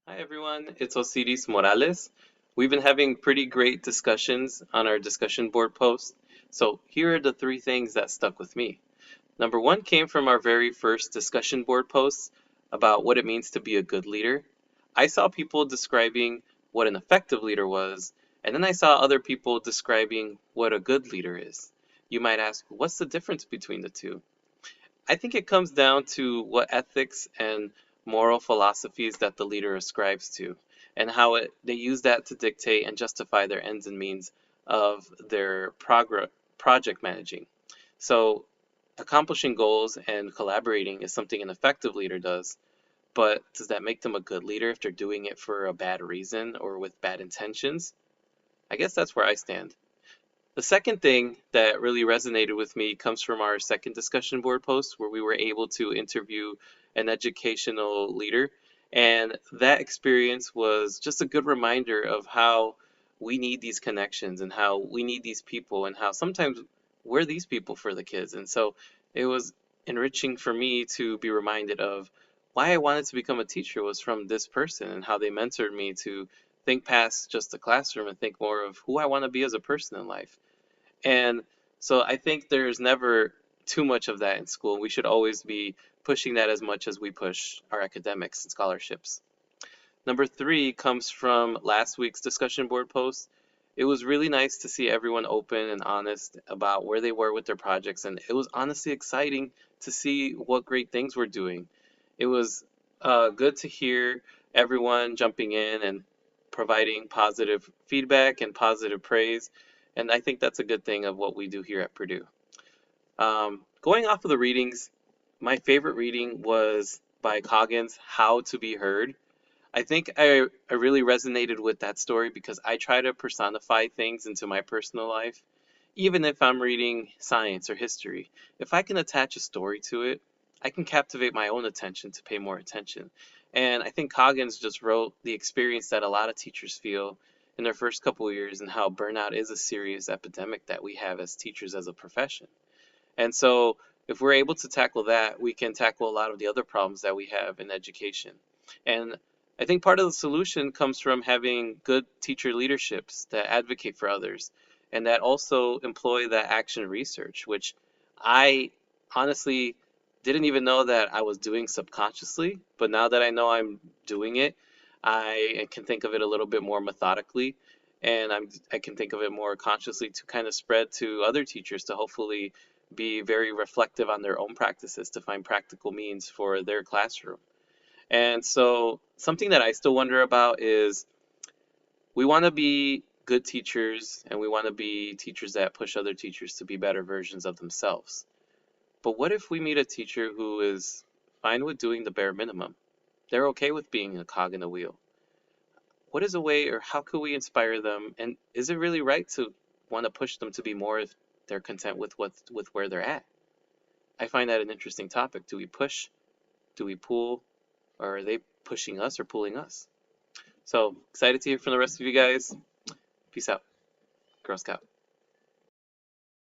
Hi everyone, it's Osiris Morales. We've been having pretty great discussions on our discussion board post. So here are the three things that stuck with me. Number one came from our very first discussion board post about what it means to be a good leader. I saw people describing what an effective leader was, and then I saw other people describing what a good leader is. You might ask, what's the difference between the two? I think it comes down to what ethics and moral philosophies that the leader ascribes to, and how they use that to dictate and justify their ends and means of their project managing. So, accomplishing goals and collaborating is something an effective leader does, but does that make them a good leader if they're doing it for a bad reason or with bad intentions? I guess that's where I stand. The second thing that really resonated with me comes from our second discussion board post where we were able to interview an educational leader. And that experience was just a good reminder of how we need these connections and how we need these people and how sometimes we're these people for the kids. And so it was enriching for me to be reminded of why I wanted to become a teacher was from this person and how they mentored me to think past just the classroom and think more of who I want to be as a person in life. And so I think there's never too much of that in school. We should always be pushing that as much as we push our academics and scholarships. Number three comes from last week's discussion board post. It was really nice to see everyone open and honest about where they were with their projects, and it was honestly exciting to see what great things we're doing. It was good to hear everyone jumping in and providing positive feedback and positive praise, and I think that's a good thing of what we do here at Purdue. Going off of the readings, my favorite reading was by Coggins, How to Be Heard. I think I really resonated with that story because I try to personify things into my personal life, even if I'm reading science or history. If I can attach a story to it, I can captivate my own attention to pay more attention. And I think Coggins just wrote the experience that a lot of teachers feel in their first couple of years and how burnout is a serious epidemic that we have as teachers as a profession. And so if we're able to tackle that, we can tackle a lot of the other problems that we have in education. And I think part of the solution comes from having good teacher leaderships that advocate for others and that also employ that action research, which I honestly didn't even know that I was doing subconsciously. But now that I know I'm doing it, I can think of it a little bit more methodically and I can think of it more consciously to kind of spread to other teachers to hopefully be very reflective on their own practices to find practical means for their classroom. And so, something that I still wonder about is we want to be good teachers and we want to be teachers that push other teachers to be better versions of themselves. But what if we meet a teacher who is fine with doing the bare minimum? They're okay with being a cog in the wheel. What is a way or how could we inspire them? And is it really right to want to push them to be more if they're content with where they're at? I find that an interesting topic. Do we push? Do we pull? Or are they pushing us or pulling us? So excited to hear from the rest of you guys. Peace out. Girl Scout.